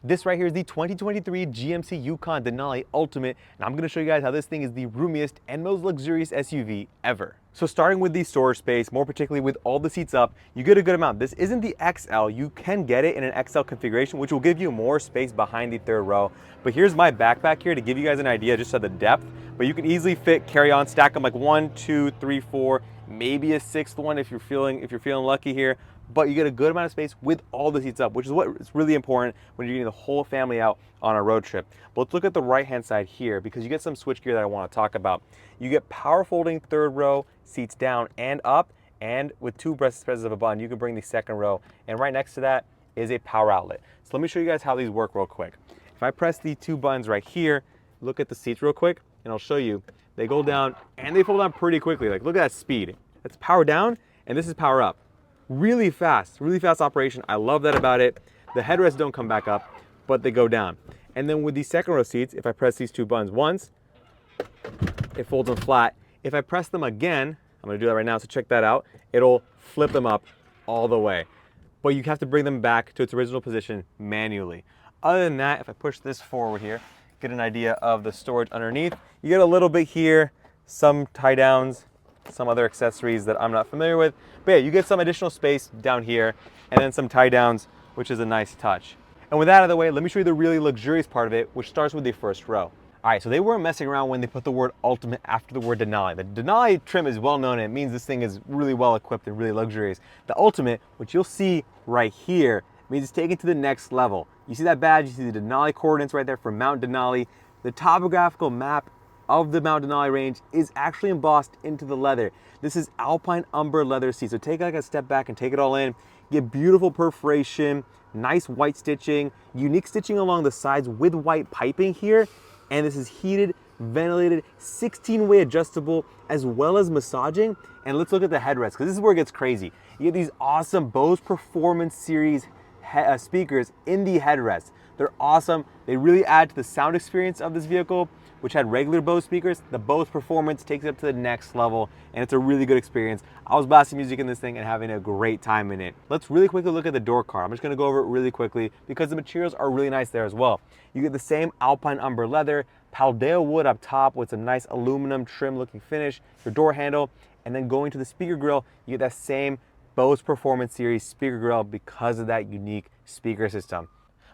This right here is the 2023 GMC Yukon Denali Ultimate, and I'm gonna show you guys how this thing is the roomiest and most luxurious SUV ever. So starting with the storage space, more particularly with all the seats up, you get a good amount. This isn't the XL, you can get it in an XL configuration, which will give you more space behind the third row. But here's my backpack here to give you guys an idea just of the depth, but you can easily fit, carry on, stack them like 1, 2, 3, 4, maybe a sixth one if you're feeling lucky here. But you get a good amount of space with all the seats up, which is what is really important when you're getting the whole family out on a road trip. But let's look at the right-hand side here because you get some switch gear that I want to talk about. You get power folding third row seats down and up, and with 2 presses of a button, you can bring the second row. And right next to that is a power outlet. So let me show you guys how these work real quick. If I press the 2 buttons right here, look at the seats real quick, and I'll show you. They go down and they fold down pretty quickly. Like, look at that speed. That's power down, and this is power up. Really fast operation. I love that about it. The headrests don't come back up, but they go down. And then with these second row seats, if I press these 2 buttons once, it folds them flat. If I press them again, I'm gonna do that right now, so check that out. It'll flip them up all the way. But you have to bring them back to its original position manually. Other than that, if I push this forward here, get an idea of the storage underneath. You get a little bit here, some tie downs, some other accessories that I'm not familiar with. But yeah, you get some additional space down here and then some tie downs, which is a nice touch. And with that out of the way, let me show you the really luxurious part of it, which starts with the first row. All right, so they weren't messing around when they put the word Ultimate after the word Denali. The Denali trim is well known and it means this thing is really well equipped and really luxurious. The Ultimate, which you'll see right here, means it's taken to the next level. You see that badge, you see the Denali coordinates right there for Mount Denali. The topographical map of the Mount Denali range is actually embossed into the leather. This is Alpine Umber leather seat. So take like a step back and take it all in. Get beautiful perforation, nice white stitching, unique stitching along the sides with white piping here. And this is heated, ventilated, 16-way adjustable, as well as massaging. And let's look at the headrest, because this is where it gets crazy. You get these awesome Bose Performance Series speakers in the headrest. They're awesome. They really add to the sound experience of this vehicle, which had regular Bose speakers. The Bose Performance takes it up to the next level, and it's a really good experience. I was blasting music in this thing and having a great time in it. Let's really quickly look at the door card. I'm just gonna go over it really quickly because the materials are really nice there as well. You get the same Alpine Umber leather, Paldea wood up top with some nice aluminum trim looking finish, your door handle, and then going to the speaker grill, you get that same Bose Performance Series speaker grill because of that unique speaker system.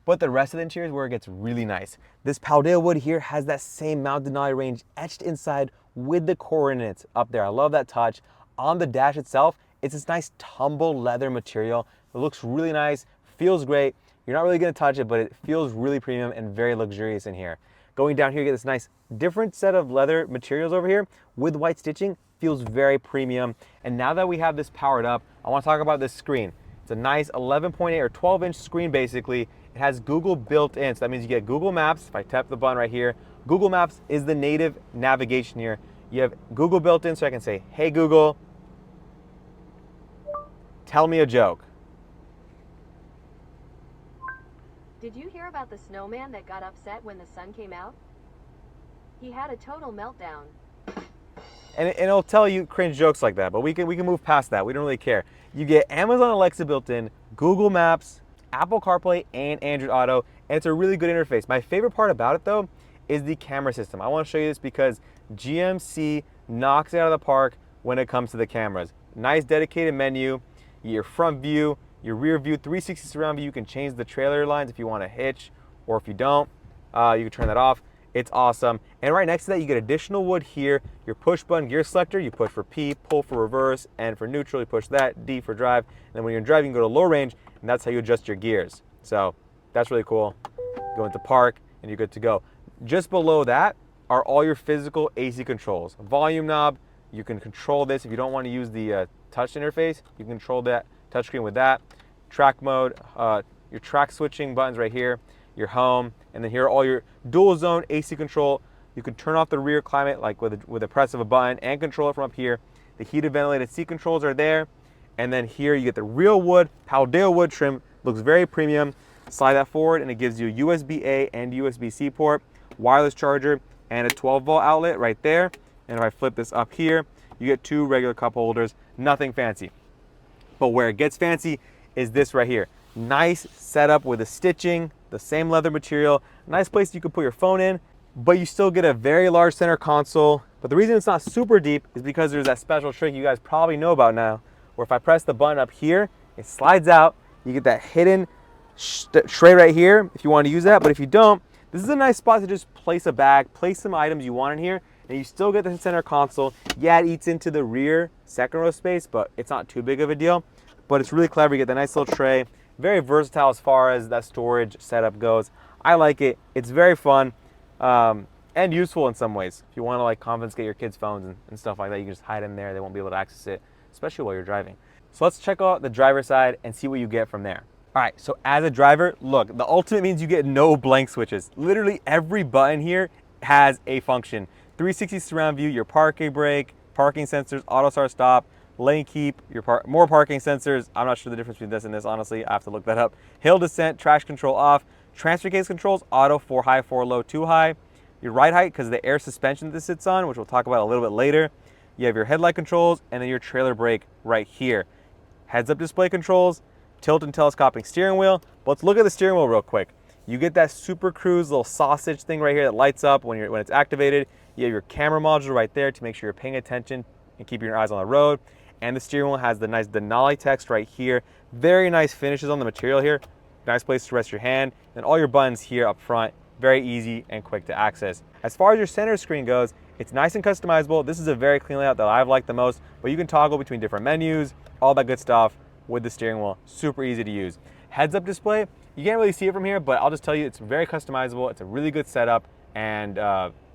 But the rest of the interior is where it gets really nice. This Paldea wood here has that same Mount Denali range etched inside with the coordinates up there. I love that touch. On the dash itself, it's this nice tumble leather material. It looks really nice, feels great. You're not really gonna touch it, but it feels really premium and very luxurious in here. Going down here, you get this nice different set of leather materials over here with white stitching. Feels very premium. And now that we have this powered up, I wanna talk about this screen. It's a nice 11.8 or 12-inch screen basically. It has Google built in, so that means you get Google Maps. If I tap the button right here, Google Maps is the native navigation here. You have Google built in, so I can say, hey Google, tell me a joke. Did you hear about the snowman that got upset when the sun came out? He had a total meltdown. And it'll tell you cringe jokes like that, but we can move past that. We don't really care. You get Amazon Alexa built in, Google Maps, Apple CarPlay, and Android Auto, and it's a really good interface. My favorite part about it though is the camera system. I want to show you this because GMC knocks it out of the park when it comes to the cameras. Nice dedicated menu, your front view, your rear view, 360 surround view. You can change the trailer lines if you want to hitch, or if you don't, you can turn that off. It's awesome. And right next to that, you get additional wood here, your push button gear selector. You push for P, pull for reverse, and for neutral, you push that, D for drive. And then when you're in drive, you can go to low range, and that's how you adjust your gears. So that's really cool. Go into park, and you're good to go. Just below that are all your physical AC controls. Volume knob, you can control this. If you don't want to use the touch interface, you can control that touchscreen with that. Track mode, your track switching buttons right here, your home, and then here are all your dual zone AC control. You can turn off the rear climate like with a press of a button and control it from up here. The heated ventilated seat controls are there. And then here you get the real wood, Paldea wood trim, looks very premium. Slide that forward and it gives you USB-A and USB-C port, wireless charger, and a 12-volt outlet right there. And if I flip this up here, you get 2 regular cup holders, nothing fancy. But where it gets fancy is this right here. Nice setup with the stitching, the same leather material, nice place you can put your phone in, but you still get a very large center console. But the reason it's not super deep is because there's that special trick you guys probably know about now, where if I press the button up here, it slides out. You get that hidden tray right here if you want to use that. But if you don't, this is a nice spot to just place a bag, place some items you want in here, and you still get the center console. Yeah, it eats into the rear second row space, but it's not too big of a deal. But it's really clever. You get the nice little tray. Very versatile as far as that storage setup goes. I like it. It's very fun and useful in some ways. If you want to like confiscate your kids' phones and stuff like that, you can just hide them there. They won't be able to access it, especially while you're driving. So let's check out the driver's side and see what you get from there. All right, so as a driver, look, the ultimate means you get no blank switches. Literally every button here has a function. 360 surround view, your parking brake, parking sensors, auto start stop, lane keep, more parking sensors. I'm not sure the difference between this and this, honestly. I have to look that up. Hill descent, traction control off, transfer case controls, auto 4 high, 4 low, 2 high. Your ride height, because the air suspension that this sits on, which we'll talk about a little bit later. You have your headlight controls and then your trailer brake right here. Heads up display controls, tilt and telescoping steering wheel. But let's look at the steering wheel real quick. You get that Super Cruise little sausage thing right here that lights up when it's activated. You have your camera module right there to make sure you're paying attention and keeping your eyes on the road. And the steering wheel has the nice Denali text right here. Very nice finishes on the material here. Nice place to rest your hand. And all your buttons here up front. Very easy and quick to access. As far as your center screen goes, it's nice and customizable. This is a very clean layout that I've liked the most, but you can toggle between different menus, all that good stuff with the steering wheel. Super easy to use. Heads up display, you can't really see it from here, but I'll just tell you it's very customizable. It's a really good setup, and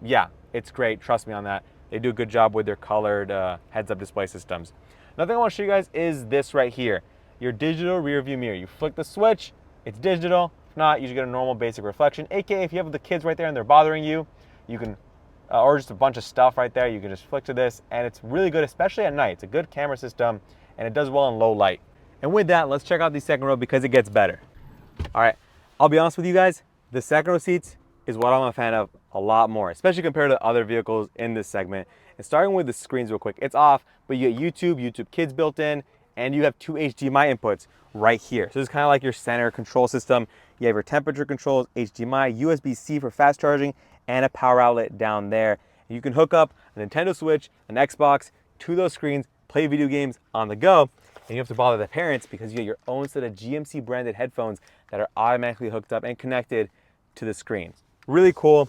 yeah, it's great. Trust me on that. They do a good job with their colored heads up display systems. Another thing I want to show you guys is this right here, your digital rear view mirror. You flick the switch, it's digital. If not, you just get a normal basic reflection. AKA if you have the kids right there and they're bothering you, you can, or just a bunch of stuff right there, you can just flick to this, and it's really good, especially at night. It's a good camera system, and it does well in low light. And with that, let's check out the second row because it gets better. All right, I'll be honest with you guys, the second row seats is what I'm a fan of a lot more, especially compared to other vehicles in this segment. And starting with the screens real quick, it's off, but you get YouTube Kids built in, and you have 2 HDMI inputs right here. So it's kind of like your center control system. You have your temperature controls, HDMI, USB-C for fast charging, and a power outlet down there. And you can hook up a Nintendo Switch, an Xbox to those screens, play video games on the go, and you have to bother the parents because you get your own set of GMC branded headphones that are automatically hooked up and connected to the screens. Really cool,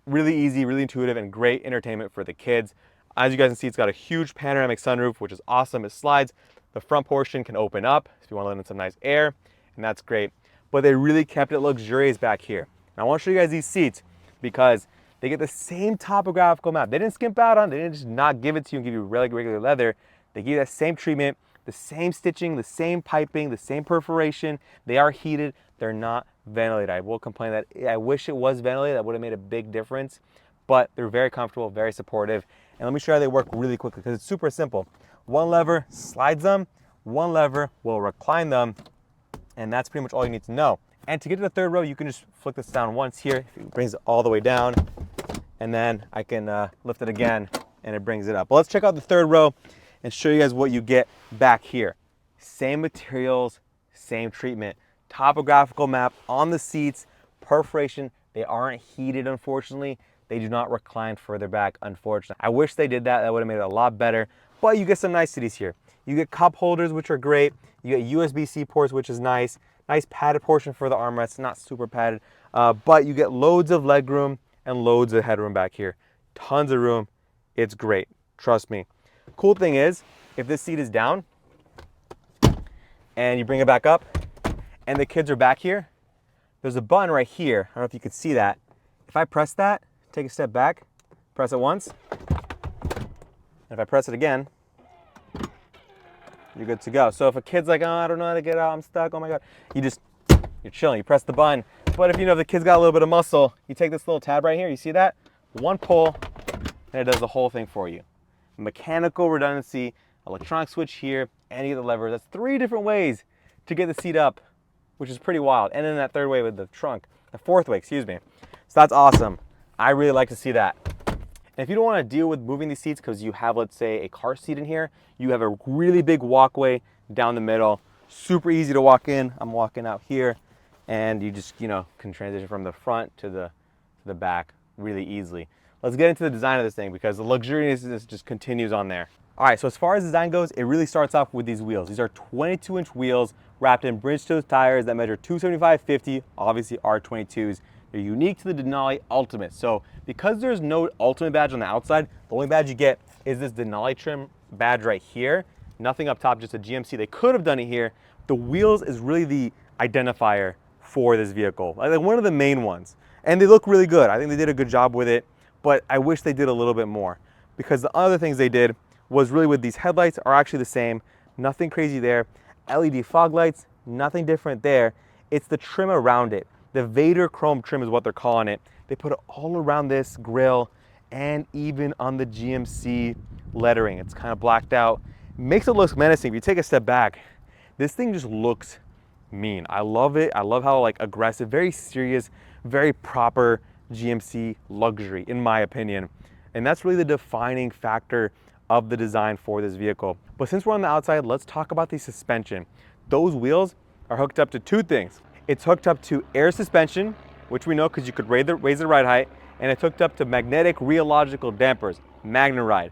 really easy, really intuitive, and great entertainment for the kids. As you guys can see, it's got a huge panoramic sunroof, which is awesome. It slides. The front portion can open up if you want to let in some nice air, and that's great. But they really kept it luxurious back here. And I want to show you guys these seats because they get the same topographical map. They didn't skimp out on it. They didn't just not give it to you and give you regular leather. They give you that same treatment, the same stitching, the same piping, the same perforation. They are heated. They're not ventilated. I will complain that I wish it was ventilated. That would have made a big difference. But they're very comfortable, very supportive. And let me show you how they work really quickly because it's super simple. One lever slides them, one lever will recline them, and that's pretty much all you need to know. And to get to the third row, you can just flick this down once here. It brings it all the way down, and then I can lift it again, and it brings it up. But let's check out the third row and show you guys what you get back here. Same materials, same treatment. Topographical map on the seats, perforation. They aren't heated, unfortunately. They do not recline further back, unfortunately. I wish they did that. That would have made it a lot better. But you get some niceties here. You get cup holders, which are great. You get USB-C ports, which is nice. Nice padded portion for the armrests, not super padded. But you get loads of legroom and loads of headroom back here. Tons of room. It's great. Trust me. Cool thing is, if this seat is down and you bring it back up and the kids are back here, there's a button right here. I don't know if you can see that. If I press that, take a step back, press it once, and if I press it again, you're good to go. So if a kid's like, oh, I don't know how to get out, I'm stuck, oh my God, you're chilling, you press the button. But if you know the kid's got a little bit of muscle, you take this little tab right here, you see that? One pull, and it does the whole thing for you. Mechanical redundancy, electronic switch here, and you get the lever. That's 3 different ways to get the seat up, which is pretty wild. And then that third way with the trunk, the fourth way, excuse me. So that's awesome. I really like to see that. And if you don't want to deal with moving these seats because you have, let's say, a car seat in here, you have a really big walkway down the middle. Super easy to walk in. I'm walking out here. and you just, can transition from the front to the back really easily. Let's get into the design of this thing because the luxuriousness just continues on there. All right, so as far as design goes, it really starts off with these wheels. These are 22-inch wheels wrapped in Bridgestone tires that measure 275/50, obviously R22s. They're unique to the Denali Ultimate. So because there's no Ultimate badge on the outside, the only badge you get is this Denali trim badge right here. Nothing up top, just a GMC. They could have done it here. The wheels is really the identifier for this vehicle, like one of the main ones. And they look really good. I think they did a good job with it, but I wish they did a little bit more because the other things they did was really with these headlights are actually the same. Nothing crazy there. LED fog lights, nothing different there. It's the trim around it. The Vader chrome trim is what they're calling it. They put it all around this grille and even on the GMC lettering. It's kind of blacked out. Makes it look menacing. If you take a step back, this thing just looks mean. I love it. I love how aggressive, very serious, very proper GMC luxury in my opinion. And that's really the defining factor of the design for this vehicle. But since we're on the outside, let's talk about the suspension. Those wheels are hooked up to two things. It's hooked up to air suspension, which we know because you could raise the ride height, and it's hooked up to magnetic rheological dampers, MagneRide.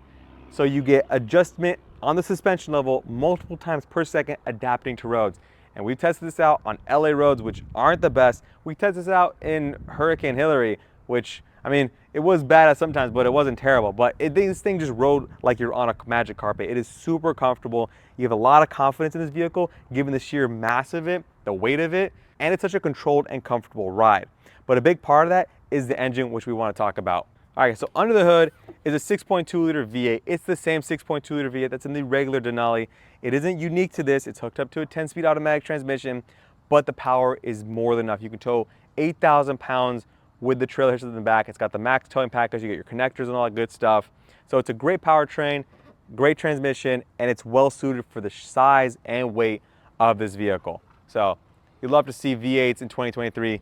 So you get adjustment on the suspension level multiple times per second adapting to roads. And we've tested this out on LA roads, which aren't the best. We tested this out in Hurricane Hillary, which, I mean, it was bad at sometimes, but it wasn't terrible. But this thing just rode like you're on a magic carpet. It is super comfortable. You have a lot of confidence in this vehicle, given the sheer mass of it, the weight of it, and it's such a controlled and comfortable ride. But a big part of that is the engine, which we want to talk about. All right, so under the hood is a 6.2 liter V8. It's the same 6.2 liter V8 that's in the regular Denali. It isn't unique to this. It's hooked up to a 10-speed automatic transmission, but the power is more than enough. You can tow 8,000 pounds with the trailer hitch in the back. It's got the max towing package. You get your connectors and all that good stuff. So it's a great powertrain, great transmission, and it's well suited for the size and weight of this vehicle. So you'd love to see V8s in 2023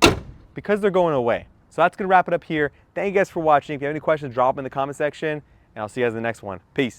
because they're going away. So that's gonna wrap it up here. Thank you guys for watching. If you have any questions, drop them in the comment section, and I'll see you guys in the next one. Peace.